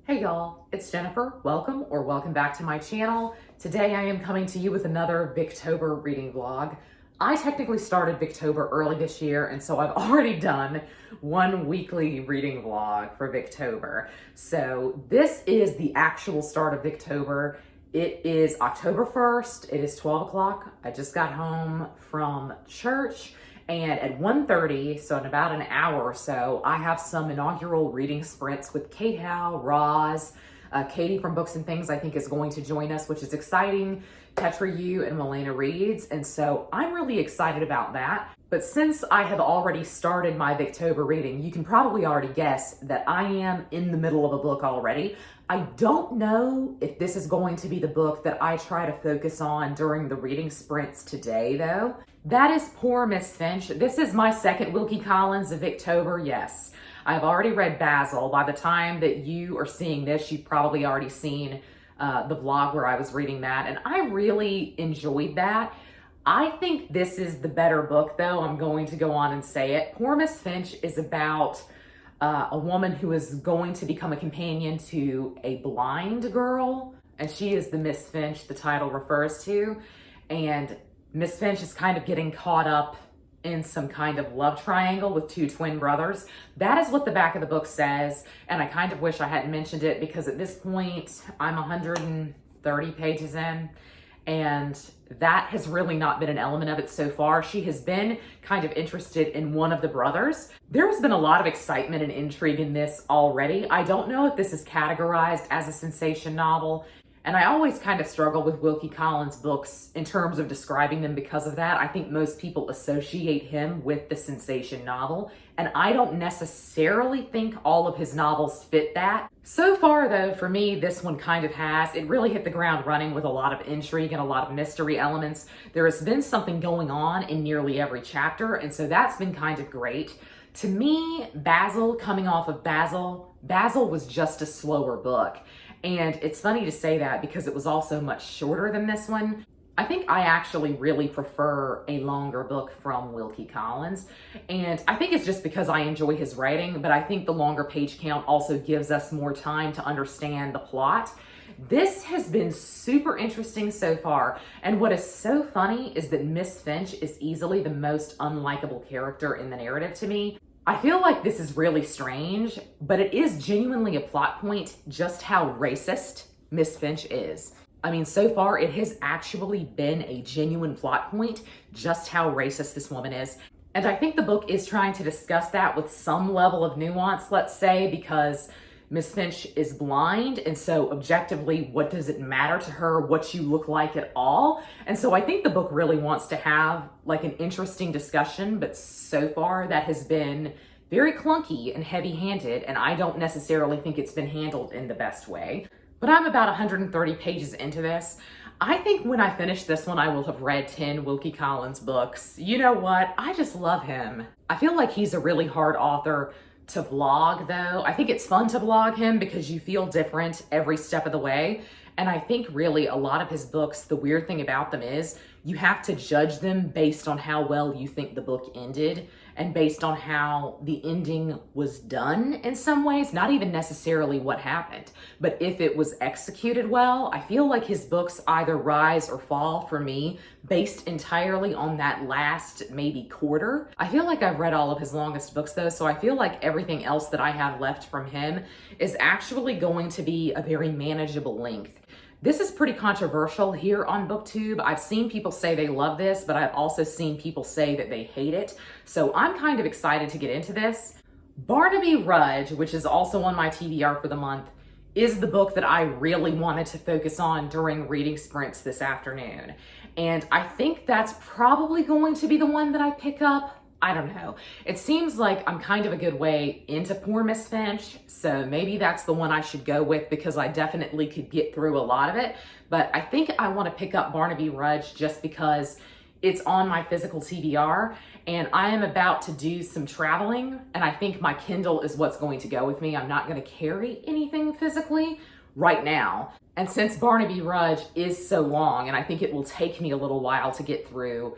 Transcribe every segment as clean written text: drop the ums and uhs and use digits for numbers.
Hey y'all, it's Jennifer. Welcome back to my channel. Today I am coming to you with another Victober reading vlog. I technically started Victober early this year, and so I've already done one weekly reading vlog for Victober. So this is the actual start of Victober. It is October 1st. It is 12 o'clock. I just got home from church. And at 1:30, so in about an hour or so, I have some inaugural reading sprints with Kate Howe, Roz, Katie from Books and Things I think is going to join us, which is exciting. Petra Yu and Milena Reeds. And so I'm really excited about that. But since I have already started my Victober reading, you can probably already guess that I am in the middle of a book already. I don't know if this is going to be the book that I try to focus on during the reading sprints today, though. That is Poor Miss Finch. This is my second Wilkie Collins of Victober, yes. I've already read Basil. By the time that you are seeing this, you've probably already seen the vlog where I was reading that, and I really enjoyed that. I think this is the better book, though. I'm going to go on and say it. Poor Miss Finch is about a woman who is going to become a companion to a blind girl, and she is the Miss Finch the title refers to. And Miss Finch is kind of getting caught up in some kind of love triangle with two twin brothers. That is what the back of the book says, and I kind of wish I hadn't mentioned it because at this point, I'm 130 pages in, and that has really not been an element of it so far. She has been kind of interested in one of the brothers. There's been a lot of excitement and intrigue in this already. I don't know if this is categorized as a sensation novel, and I always kind of struggle with Wilkie Collins books in terms of describing them because of that. I think most people associate him with the sensation novel, and I don't necessarily think all of his novels fit that. So far though, for me, this one kind of has. It really hit the ground running with a lot of intrigue and a lot of mystery elements. There has been something going on in nearly every chapter, and so that's been kind of great. To me, Basil, coming off of Basil was just a slower book. And it's funny to say that because it was also much shorter than this one. I think I actually really prefer a longer book from Wilkie Collins. And I think it's just because I enjoy his writing, but I think the longer page count also gives us more time to understand the plot. This has been super interesting so far. And what is so funny is that Miss Finch is easily the most unlikable character in the narrative to me. I feel like this is really strange, but it is genuinely a plot point just how racist Miss Finch is. I mean, so far it has actually been a genuine plot point just how racist this woman is. And I think the book is trying to discuss that with some level of nuance, let's say, because Miss Finch is blind, and so objectively, what does it matter to her what you look like at all? And so I think the book really wants to have like an interesting discussion, but so far that has been very clunky and heavy-handed, and I don't necessarily think it's been handled in the best way. But I'm about 130 pages into this. I think when I finish this one, I will have read 10 Wilkie Collins books. You know what? I just love him. I feel like he's a really hard author to vlog though. I think it's fun to vlog him because you feel different every step of the way. And I think really a lot of his books, the weird thing about them is you have to judge them based on how well you think the book ended and based on how the ending was done in some ways, not even necessarily what happened, but if it was executed well. I feel like his books either rise or fall for me based entirely on that last maybe quarter. I feel like I've read all of his longest books though, so I feel like everything else that I have left from him is actually going to be a very manageable length. This is pretty controversial here on BookTube. I've seen people say they love this, but I've also seen people say that they hate it. So I'm kind of excited to get into this. Barnaby Rudge, which is also on my TBR for the month, is the book that I really wanted to focus on during reading sprints this afternoon. And I think that's probably going to be the one that I pick up. I don't know. It seems like I'm kind of a good way into Poor Miss Finch, so maybe that's the one I should go with because I definitely could get through a lot of it. But I think I want to pick up Barnaby Rudge just because it's on my physical TBR and I am about to do some traveling, and I think my Kindle is what's going to go with me. I'm not going to carry anything physically right now. And since Barnaby Rudge is so long, and I think it will take me a little while to get through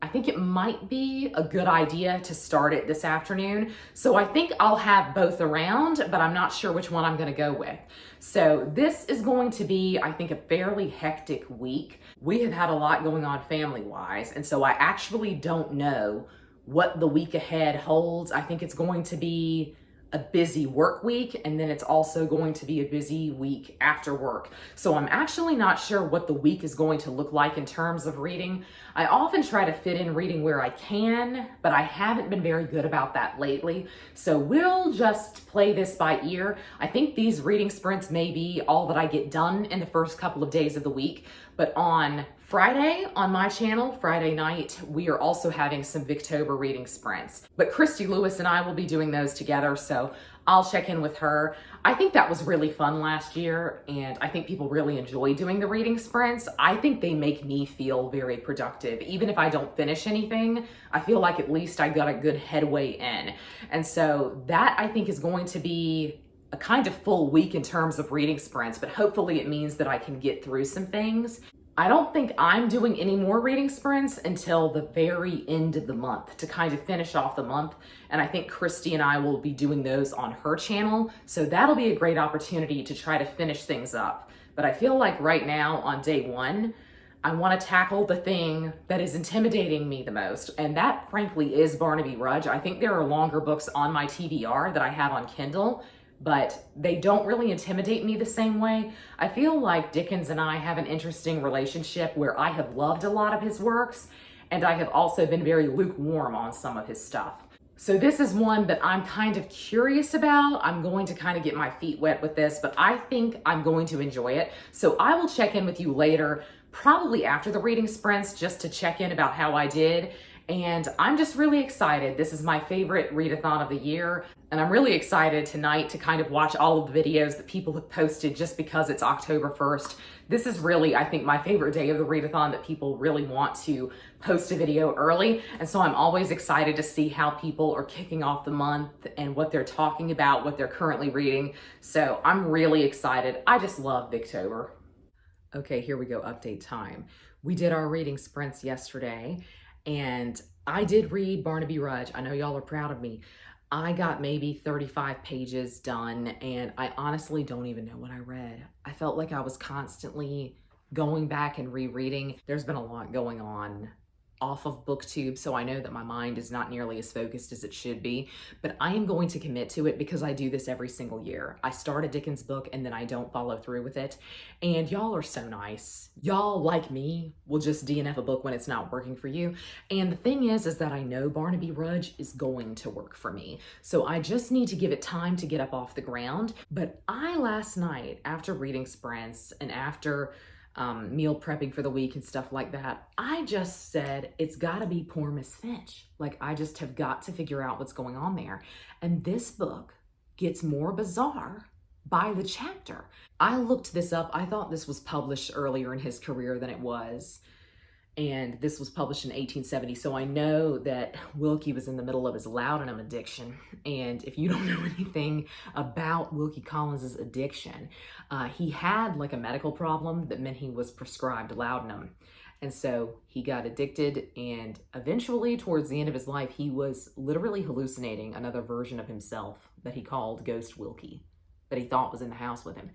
I think it might be a good idea to start it this afternoon. So I think I'll have both around, but I'm not sure which one I'm going to go with. So this is going to be, I think, a fairly hectic week. We have had a lot going on family-wise, and so I actually don't know what the week ahead holds. I think it's going to be a busy work week, and then it's also going to be a busy week after work. So I'm actually not sure what the week is going to look like in terms of reading. I often try to fit in reading where I can, but I haven't been very good about that lately. So we'll just play this by ear. I think these reading sprints may be all that I get done in the first couple of days of the week, but on Friday on my channel, Friday night, we are also having some Victober reading sprints. But Christy Lewis and I will be doing those together, so I'll check in with her. I think that was really fun last year, and I think people really enjoy doing the reading sprints. I think they make me feel very productive. Even if I don't finish anything, I feel like at least I got a good headway in. And so that, I think, is going to be a kind of full week in terms of reading sprints, but hopefully it means that I can get through some things. I don't think I'm doing any more reading sprints until the very end of the month to kind of finish off the month. And I think Christy and I will be doing those on her channel. So that'll be a great opportunity to try to finish things up. But I feel like right now on day one, I want to tackle the thing that is intimidating me the most. And that frankly is Barnaby Rudge. I think there are longer books on my TBR that I have on Kindle, but they don't really intimidate me the same way. I feel like Dickens and I have an interesting relationship where I have loved a lot of his works, and I have also been very lukewarm on some of his stuff. So this is one that I'm kind of curious about. I'm going to kind of get my feet wet with this, but I think I'm going to enjoy it. So I will check in with you later, probably after the reading sprints, just to check in about how I did. And I'm just really excited. This is my favorite readathon of the year. And I'm really excited tonight to kind of watch all of the videos that people have posted just because it's October 1st. This is really, I think, my favorite day of the readathon, that people really want to post a video early. And so I'm always excited to see how people are kicking off the month and what they're talking about, what they're currently reading. So I'm really excited. I just love Victober. Okay, here we go, update time. We did our reading sprints yesterday, and I did read Barnaby Rudge. I know y'all are proud of me. I got maybe 35 pages done, and I honestly don't even know what I read. I felt like I was constantly going back and rereading. There's been a lot going on off of booktube, so I know that my mind is not nearly as focused as it should be, but I am going to commit to it because I do this every single year. I start a Dickens book and then I don't follow through with it, and y'all are so nice. Y'all, like me, will just DNF a book when it's not working for you, and the thing is that I know Barnaby Rudge is going to work for me, so I just need to give it time to get up off the ground. But I, last night, after reading sprints and after meal prepping for the week and stuff like that, I just said, it's gotta be poor Miss Finch. Like, I just have got to figure out what's going on there. And this book gets more bizarre by the chapter. I looked this up. I thought this was published earlier in his career than it was. And this was published in 1870. So I know that Wilkie was in the middle of his laudanum addiction. And if you don't know anything about Wilkie Collins's addiction, he had like a medical problem that meant he was prescribed laudanum. And so he got addicted, and eventually towards the end of his life, he was literally hallucinating another version of himself that he called Ghost Wilkie, that he thought was in the house with him.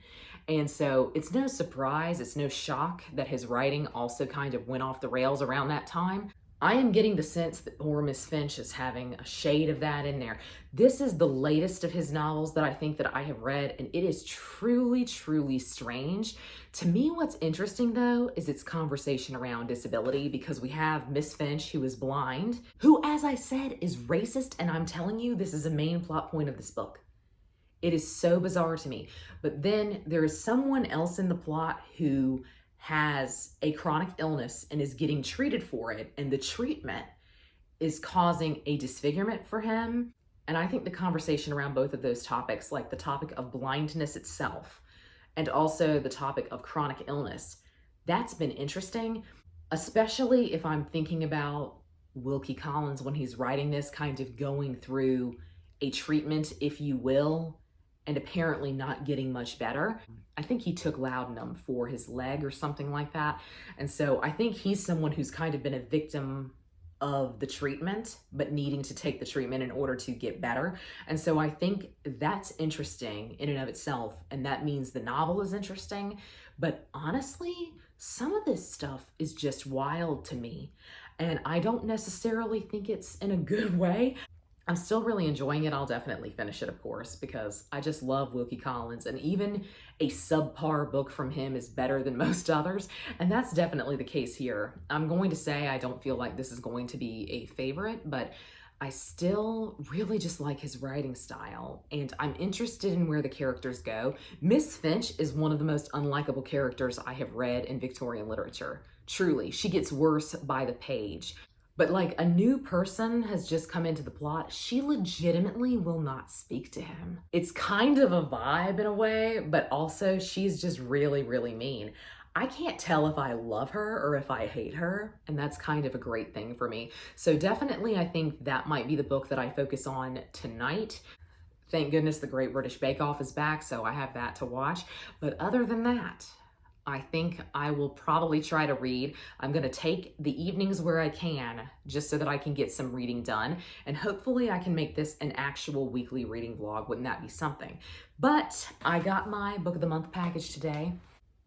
And so it's no surprise, it's no shock that his writing also kind of went off the rails around that time. I am getting the sense that poor Miss Finch is having a shade of that in there. This is the latest of his novels that I think that I have read, and it is truly, truly strange. To me, what's interesting though is its conversation around disability, because we have Miss Finch, who is blind, who, as I said, is racist, and I'm telling you, this is a main plot point of this book. It is so bizarre to me. But then there is someone else in the plot who has a chronic illness and is getting treated for it, and the treatment is causing a disfigurement for him. And I think the conversation around both of those topics, like the topic of blindness itself and also the topic of chronic illness, that's been interesting, especially if I'm thinking about Wilkie Collins when he's writing this, kind of going through a treatment, if you will, and apparently not getting much better. I think he took laudanum for his leg or something like that. And so I think he's someone who's kind of been a victim of the treatment, but needing to take the treatment in order to get better. And so I think that's interesting in and of itself. And that means the novel is interesting. But honestly, some of this stuff is just wild to me. And I don't necessarily think it's in a good way. I'm still really enjoying it. I'll definitely finish it, of course, because I just love Wilkie Collins, and even a subpar book from him is better than most others, and that's definitely the case here. I'm going to say I don't feel like this is going to be a favorite, but I still really just like his writing style, and I'm interested in where the characters go. Miss Finch is one of the most unlikable characters I have read in Victorian literature. Truly, she gets worse by the page. But like a new person has just come into the plot, she legitimately will not speak to him. It's kind of a vibe in a way, but also she's just really, really mean. I can't tell if I love her or if I hate her, and that's kind of a great thing for me. So definitely I think that might be the book that I focus on tonight. Thank goodness the Great British Bake Off is back, so I have that to watch. But other than that, I think I will probably try to read. I'm going to take the evenings where I can, just so that I can get some reading done. And hopefully I can make this an actual weekly reading vlog. Wouldn't that be something? But I got my Book of the Month package today.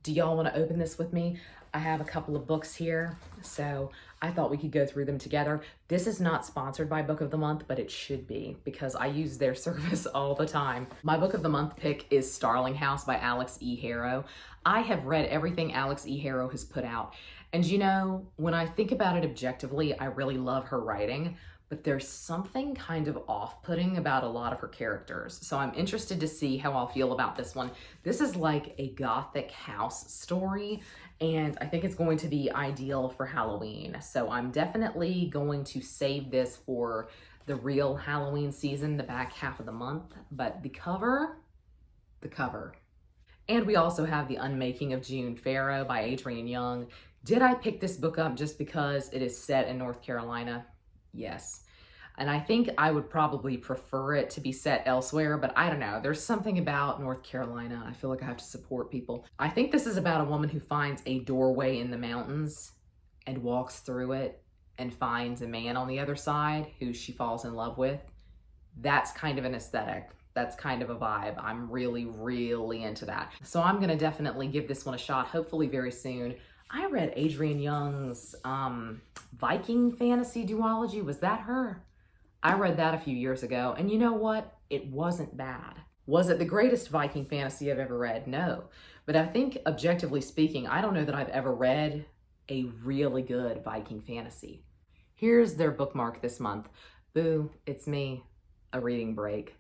Do y'all want to open this with me? I have a couple of books here, so I thought we could go through them together. This is not sponsored by Book of the Month, but it should be because I use their service all the time. My Book of the Month pick is Starling House by Alix E. Harrow. I have read everything Alix E. Harrow has put out. And you know, when I think about it objectively, I really love her writing, but there's something kind of off-putting about a lot of her characters. So I'm interested to see how I'll feel about this one. This is like a gothic house story, and I think it's going to be ideal for Halloween. So I'm definitely going to save this for the real Halloween season, the back half of the month. But the cover. And we also have The Unmaking of June Farrow by Adrienne Young. Did I pick this book up just because it is set in North Carolina? Yes. And I think I would probably prefer it to be set elsewhere, but I don't know. There's something about North Carolina. I feel like I have to support people. I think this is about a woman who finds a doorway in the mountains and walks through it and finds a man on the other side who she falls in love with. That's kind of an aesthetic. That's kind of a vibe. I'm really, really into that. So I'm gonna definitely give this one a shot, hopefully very soon. I read Adrienne Young's Viking fantasy duology. Was that her? I read that a few years ago, and you know what? It wasn't bad. Was it the greatest Viking fantasy I've ever read? No. But I think, objectively speaking, I don't know that I've ever read a really good Viking fantasy. Here's their bookmark this month. Boo, it's me. A reading break.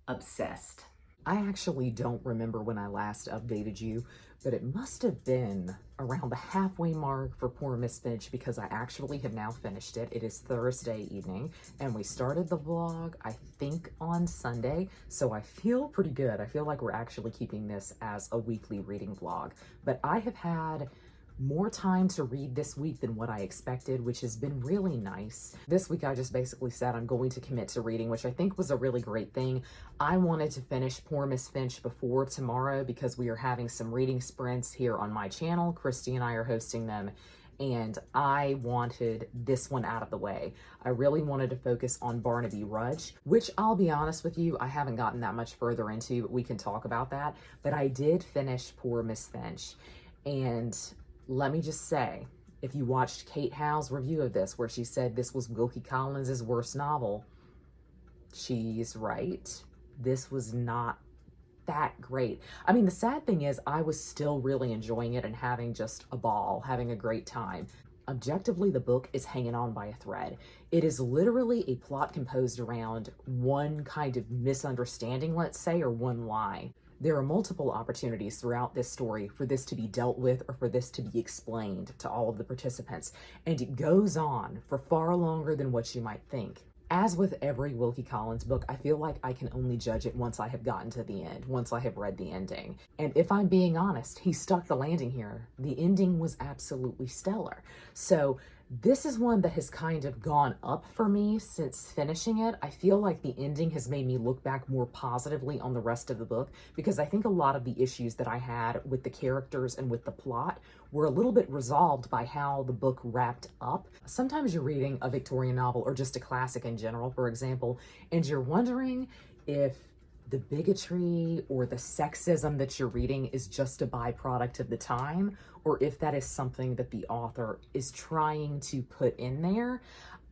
Obsessed. I actually don't remember when I last updated you, but it must have been around the halfway mark for Poor Miss Finch, because I actually have now finished it. It is Thursday evening, and we started the vlog, I think, on Sunday, so I feel pretty good. I feel like we're actually keeping this as a weekly reading vlog, but I have had more time to read this week than what I expected, which has been really nice. This week I just basically said I'm going to commit to reading, which I think was a really great thing. I wanted to finish Poor Miss Finch before tomorrow because we are having some reading sprints here on my channel. Christy and I are hosting them, and I wanted this one out of the way. I really wanted to focus on Barnaby Rudge, which I'll be honest with you, I haven't gotten that much further into, but we can talk about that. But I did finish Poor Miss Finch, and let me just say, if you watched Kate Howe's review of this, where she said this was Wilkie Collins' worst novel, she's right. This was not that great. I mean, the sad thing is I was still really enjoying it and having just a ball, having a great time. Objectively, the book is hanging on by a thread. It is literally a plot composed around one kind of misunderstanding, let's say, or one lie. There are multiple opportunities throughout this story for this to be dealt with or for this to be explained to all of the participants, and it goes on for far longer than what you might think. As with every Wilkie Collins book, I feel like I can only judge it once I have gotten to the end, once I have read the ending. And if I'm being honest, he stuck the landing here. The ending was absolutely stellar. So This is one that has kind of gone up for me since finishing it. I feel like the ending has made me look back more positively on the rest of the book, because I think a lot of the issues that I had with the characters and with the plot were a little bit resolved by how the book wrapped up. Sometimes you're reading a Victorian novel or just a classic in general, for example, and you're wondering if the bigotry or the sexism that you're reading is just a byproduct of the time, or if that is something that the author is trying to put in there.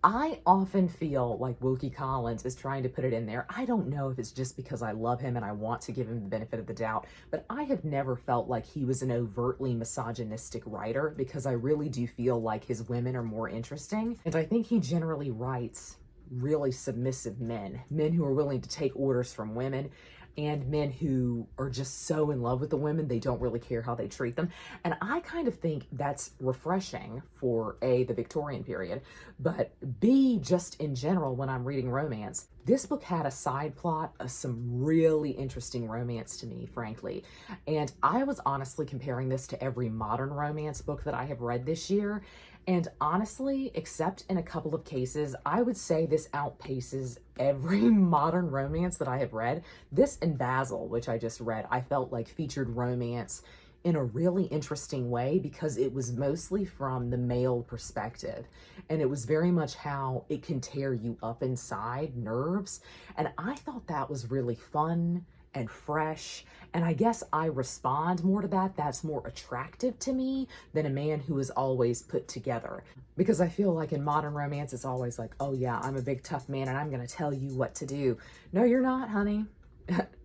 I often feel like Wilkie Collins is trying to put it in there. I don't know if it's just because I love him and I want to give him the benefit of the doubt, but I have never felt like he was an overtly misogynistic writer, because I really do feel like his women are more interesting. And I think he generally writes really submissive men who are willing to take orders from women, and men who are just so in love with the women they don't really care how they treat them. And I kind of think that's refreshing for A, the Victorian period, but B, just in general when I'm reading romance. This book had a side plot of some really interesting romance to me, frankly. And I was honestly comparing this to every modern romance book that I have read this year. And honestly, except in a couple of cases, I would say this outpaces every modern romance that I have read. This and Basil, which I just read, I felt like featured romance in a really interesting way, because it was mostly from the male perspective. And it was very much how it can tear you up inside, nerves. And I thought that was really fun and fresh. And I guess I respond more to that. That's more attractive to me than a man who is always put together. Because I feel like in modern romance, it's always like, oh yeah, I'm a big tough man and I'm gonna tell you what to do. No, you're not, honey.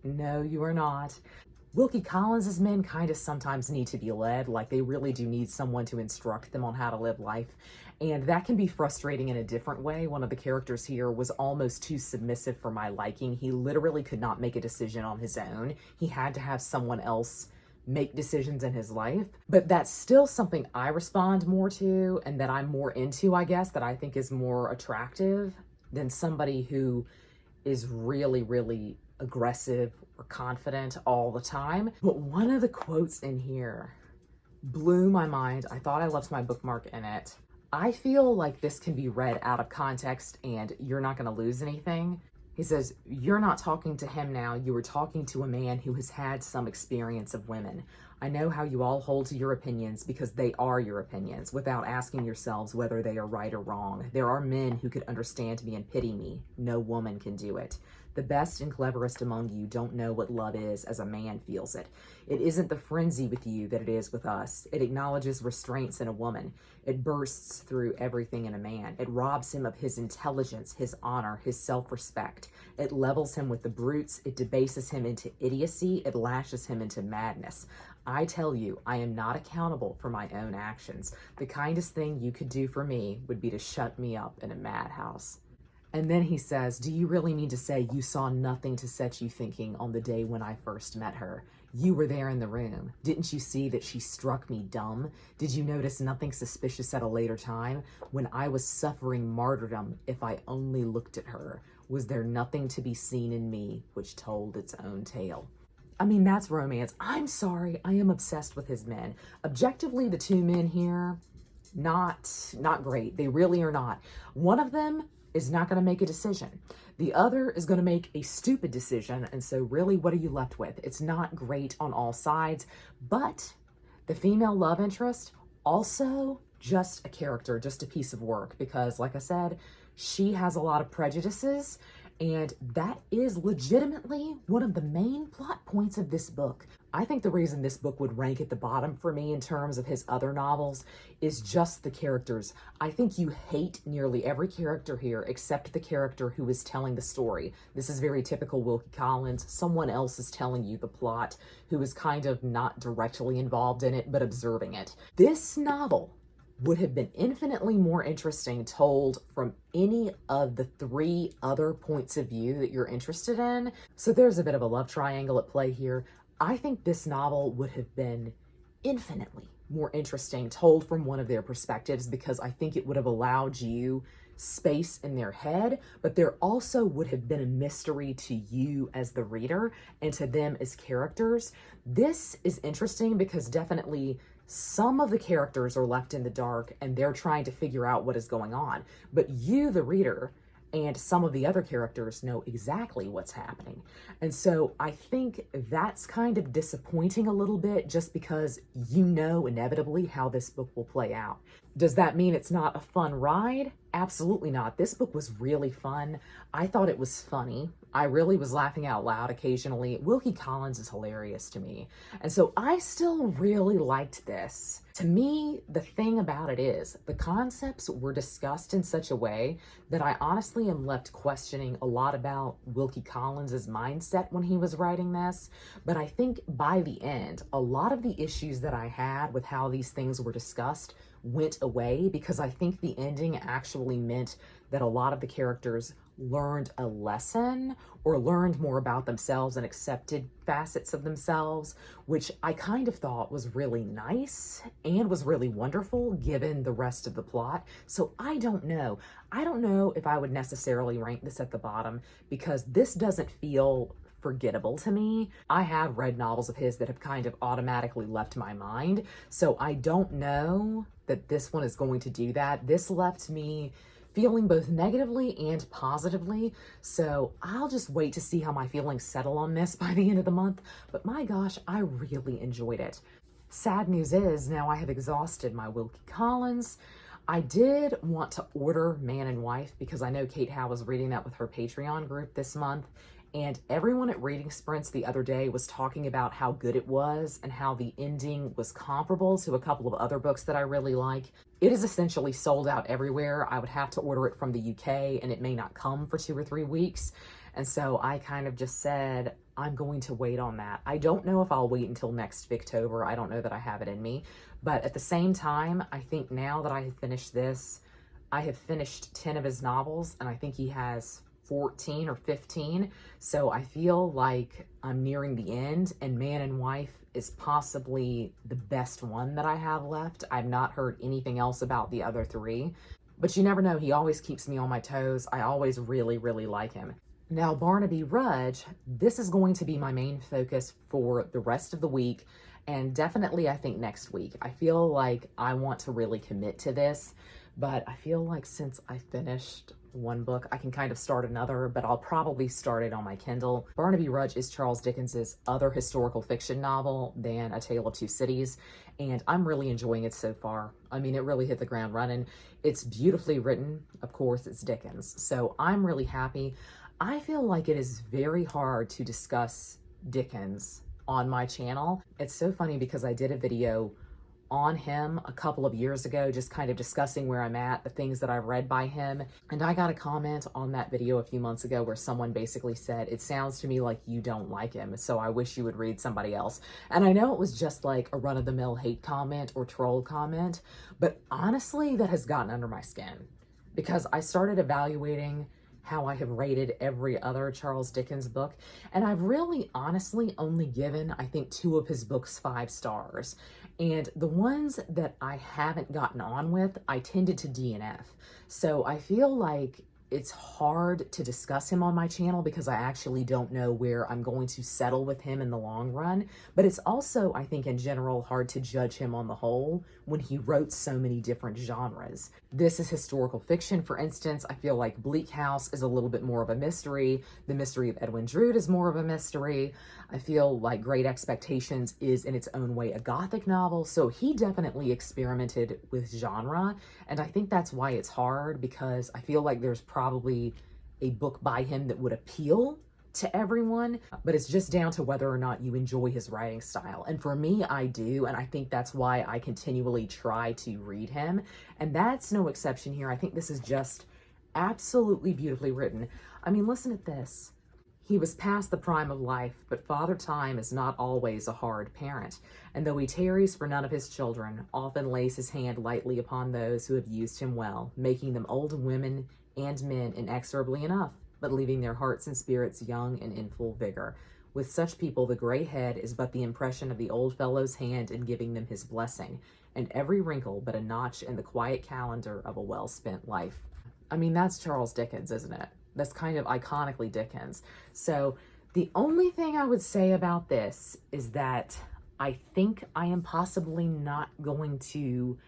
No, you are not. Wilkie Collins' men kind of sometimes need to be led, like they really do need someone to instruct them on how to live life. And that can be frustrating in a different way. One of the characters here was almost too submissive for my liking. He literally could not make a decision on his own. He had to have someone else make decisions in his life. But that's still something I respond more to, and that I'm more into, I guess, that I think is more attractive than somebody who is really, really aggressive or confident all the time. But one of the quotes in here blew my mind. I thought I left my bookmark in it. I feel like this can be read out of context and you're not going to lose anything. He says, "You're not talking to him now. You were talking to a man who has had some experience of women. I know how you all hold to your opinions because they are your opinions, without asking yourselves whether they are right or wrong. There are men who could understand me and pity me. No woman can do it. The best and cleverest among you don't know what love is as a man feels it. It isn't the frenzy with you that it is with us. It acknowledges restraints in a woman. It bursts through everything in a man. It robs him of his intelligence, his honor, his self-respect. It levels him with the brutes. It debases him into idiocy. It lashes him into madness. I tell you, I am not accountable for my own actions. The kindest thing you could do for me would be to shut me up in a madhouse." And then he says, "Do you really mean to say you saw nothing to set you thinking on the day when I first met her? You were there in the room. Didn't you see that she struck me dumb? Did you notice nothing suspicious at a later time? When I was suffering martyrdom, if I only looked at her, was there nothing to be seen in me which told its own tale?" I mean, that's romance. I'm sorry, I am obsessed with his men. Objectively, the two men here, not great. They really are not. One of them is not going to make a decision. The other is going to make a stupid decision. And so really, what are you left with? It's not great on all sides, but the female love interest, also just a character, just a piece of work, because like I said, she has a lot of prejudices, and that is legitimately one of the main plot points of this book. I think the reason this book would rank at the bottom for me in terms of his other novels is just the characters. I think you hate nearly every character here except the character who is telling the story. This is very typical Wilkie Collins. Someone else is telling you the plot, who is kind of not directly involved in it, but observing it. This novel would have been infinitely more interesting told from any of the three other points of view that you're interested in. So there's a bit of a love triangle at play here. I think this novel would have been infinitely more interesting told from one of their perspectives, because I think it would have allowed you space in their head, but there also would have been a mystery to you as the reader and to them as characters. This is interesting because definitely Some of the characters are left in the dark and they're trying to figure out what is going on. But you, the reader, and some of the other characters know exactly what's happening. And so I think that's kind of disappointing a little bit, just because you know inevitably how this book will play out. Does that mean it's not a fun ride? Absolutely not. This book was really fun. I thought it was funny. I really was laughing out loud occasionally. Wilkie Collins is hilarious to me. And so I still really liked this. To me, the thing about it is the concepts were discussed in such a way that I honestly am left questioning a lot about Wilkie Collins's mindset when he was writing this. But I think by the end, a lot of the issues that I had with how these things were discussed went away, because I think the ending actually meant that a lot of the characters learned a lesson or learned more about themselves and accepted facets of themselves, which I kind of thought was really nice and was really wonderful given the rest of the plot. So I don't know. I don't know if I would necessarily rank this at the bottom, because this doesn't feel forgettable to me. I have read novels of his that have kind of automatically left my mind, so I don't know that this one is going to do that. This left me feeling both negatively and positively, so I'll just wait to see how my feelings settle on this by the end of the month. But my gosh, I really enjoyed it. Sad news is, now I have exhausted my Wilkie Collins. I did want to order Man and Wife because I know Kate Howe was reading that with her Patreon group this month, and everyone at Reading Sprints the other day was talking about how good it was and how the ending was comparable to a couple of other books that I really like. It is essentially sold out everywhere. I would have to order it from the UK and it may not come for 2 or 3 weeks. And so I kind of just said, I'm going to wait on that. I don't know if I'll wait until next Victober. I don't know that I have it in me. But at the same time, I think now that I have finished this, I have finished 10 of his novels, and I think he has 14 or 15. So I feel like I'm nearing the end, and Man and Wife is possibly the best one that I have left. I've not heard anything else about the other 3, but you never know. He always keeps me on my toes. I always really, really like him. Now, Barnaby Rudge, this is going to be my main focus for the rest of the week, and definitely I think next week. I feel like I want to really commit to this, but I feel like since I finished one book, I can kind of start another, but I'll probably start it on my Kindle. Barnaby Rudge is Charles Dickens's other historical fiction novel than A Tale of Two Cities, and I'm really enjoying it so far. I mean, it really hit the ground running. It's beautifully written. Of course, it's Dickens, so I'm really happy. I feel like it is very hard to discuss Dickens on my channel. It's so funny because I did a video on him a couple of years ago, just kind of discussing where I'm at, the things that I've read by him. And I got a comment on that video a few months ago where someone basically said, it sounds to me like you don't like him, so I wish you would read somebody else. And I know it was just like a run-of-the-mill hate comment or troll comment, but honestly, that has gotten under my skin because I started evaluating how I have rated every other Charles Dickens book, and I've really honestly only given, I think, 2 of his books 5 stars. And the ones that I haven't gotten on with, I tended to DNF. So I feel like it's hard to discuss him on my channel because I actually don't know where I'm going to settle with him in the long run. But it's also, I think in general, hard to judge him on the whole when he wrote so many different genres. This is historical fiction, for instance. I feel like Bleak House is a little bit more of a mystery. The Mystery of Edwin Drood is more of a mystery. I feel like Great Expectations is in its own way a Gothic novel. So he definitely experimented with genre. And I think that's why it's hard, because I feel like there's probably a book by him that would appeal to everyone, but it's just down to whether or not you enjoy his writing style. And for me, I do, and I think that's why I continually try to read him. And that's no exception here. I think this is just absolutely beautifully written. I mean, listen at this. He was past the prime of life, but Father Time is not always a hard parent, and though he tarries for none of his children, often lays his hand lightly upon those who have used him well, making them old women and men inexorably enough, but leaving their hearts and spirits young and in full vigor. With such people, the gray head is but the impression of the old fellow's hand in giving them his blessing, and every wrinkle but a notch in the quiet calendar of a well-spent life. I mean, that's Charles Dickens, isn't it? That's kind of iconically Dickens. So the only thing I would say about this is that I think I am possibly not going to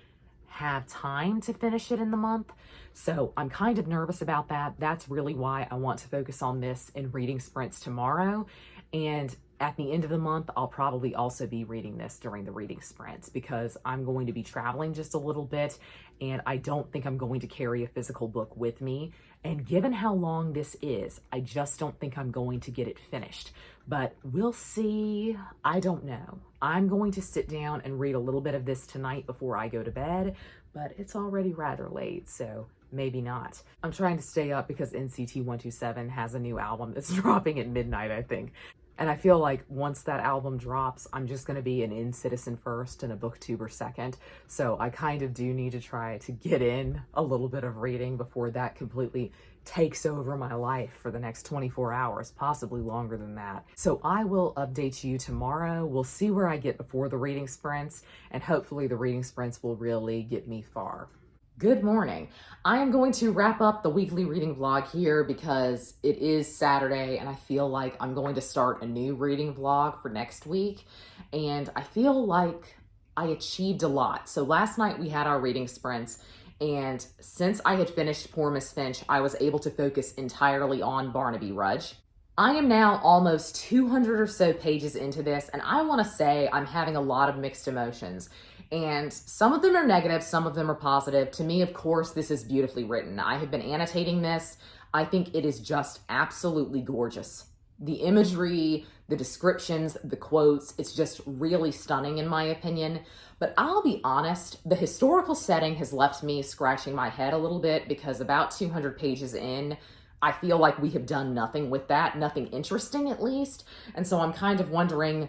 have time to finish it in the month. So I'm kind of nervous about that. That's really why I want to focus on this in reading sprints tomorrow. And at the end of the month, I'll probably also be reading this during the reading sprints because I'm going to be traveling just a little bit and I don't think I'm going to carry a physical book with me. And given how long this is, I just don't think I'm going to get it finished. But we'll see. I don't know. I'm going to sit down and read a little bit of this tonight before I go to bed, but it's already rather late, so maybe not. I'm trying to stay up because NCT 127 has a new album that's dropping at midnight, I think. And I feel like once that album drops, I'm just going to be an in-citizen first and a booktuber second. So I kind of do need to try to get in a little bit of reading before that completely takes over my life for the next 24 hours, possibly longer than that. So I will update you tomorrow. We'll see where I get before the reading sprints, and hopefully the reading sprints will really get me far. Good morning. I am going to wrap up the weekly reading vlog here because it is Saturday and I feel like I'm going to start a new reading vlog for next week. And I feel like I achieved a lot. So last night we had our reading sprints, and since I had finished Poor Miss Finch, I was able to focus entirely on Barnaby Rudge. I am now almost 200 or so pages into this, and I want to say I'm having a lot of mixed emotions. And some of them are negative, some of them are positive. To me, of course, this is beautifully written. I have been annotating this. I think it is just absolutely gorgeous. The imagery, the descriptions, the quotes, it's just really stunning in my opinion. But I'll be honest, the historical setting has left me scratching my head a little bit because about 200 pages in, I feel like we have done nothing with that, nothing interesting at least. And so I'm kind of wondering,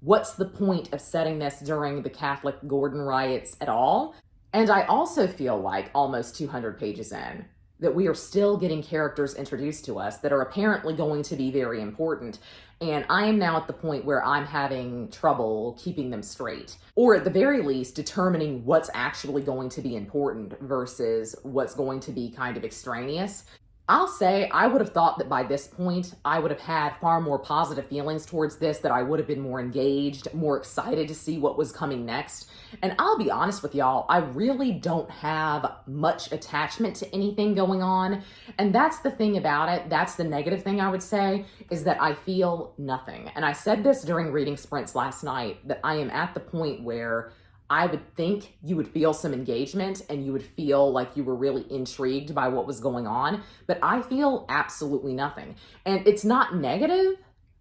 what's the point of setting this during the Catholic Gordon riots at all? And I also feel like almost 200 pages in, that we are still getting characters introduced to us that are apparently going to be very important. And I am now at the point where I'm having trouble keeping them straight, or at the very least determining what's actually going to be important versus what's going to be kind of extraneous. I'll say I would have thought that by this point, I would have had far more positive feelings towards this, that I would have been more engaged, more excited to see what was coming next. And I'll be honest with y'all, I really don't have much attachment to anything going on. And that's the thing about it. That's the negative thing I would say, is that I feel nothing. And I said this during reading sprints last night, that I am at the point where I would think you would feel some engagement and you would feel like you were really intrigued by what was going on, but I feel absolutely nothing. And it's not negative,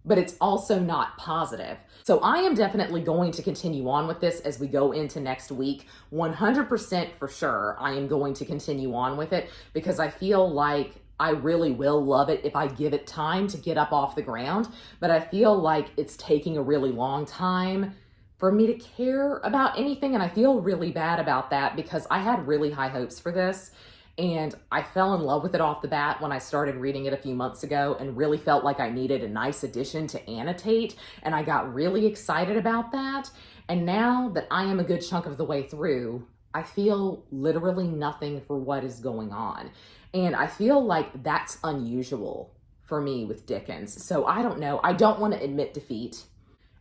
but it's also not positive. So I am definitely going to continue on with this as we go into next week. 100% for sure, I am going to continue on with it because I feel like I really will love it if I give it time to get up off the ground, but I feel like it's taking a really long time for me to care about anything, and I feel really bad about that because I had really high hopes for this, and I fell in love with it off the bat when I started reading it a few months ago and really felt like I needed a nice addition to annotate, and I got really excited about that. And now that I am a good chunk of the way through, I feel literally nothing for what is going on. And I feel like that's unusual for me with Dickens. So I don't know. I don't want to admit defeat.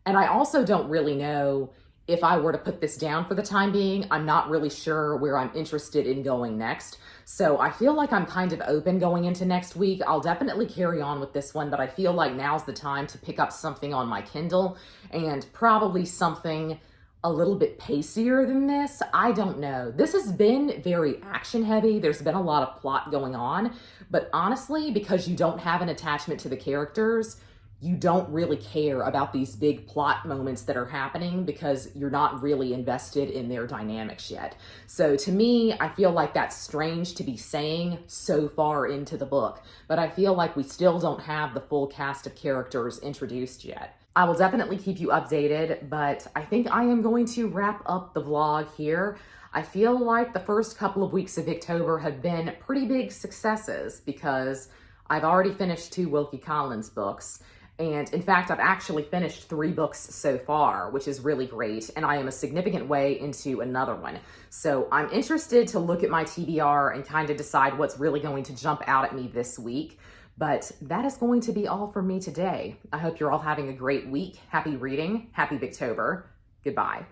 And I also don't really know if I were to put this down for the time being. I'm not really sure where I'm interested in going next. So I feel like I'm kind of open going into next week. I'll definitely carry on with this one, but I feel like now's the time to pick up something on my Kindle, and probably something a little bit pacier than this. I don't know. This has been very action heavy. There's been a lot of plot going on, but honestly, because you don't have an attachment to the characters, you don't really care about these big plot moments that are happening because you're not really invested in their dynamics yet. So to me, I feel like that's strange to be saying so far into the book, but I feel like we still don't have the full cast of characters introduced yet. I will definitely keep you updated, but I think I am going to wrap up the vlog here. I feel like the first couple of weeks of Victober have been pretty big successes because I've already finished 2 Wilkie Collins books. And in fact, I've actually finished 3 books so far, which is really great. And I am a significant way into another one. So I'm interested to look at my TBR and kind of decide what's really going to jump out at me this week. But that is going to be all for me today. I hope you're all having a great week. Happy reading. Happy Victober. Goodbye.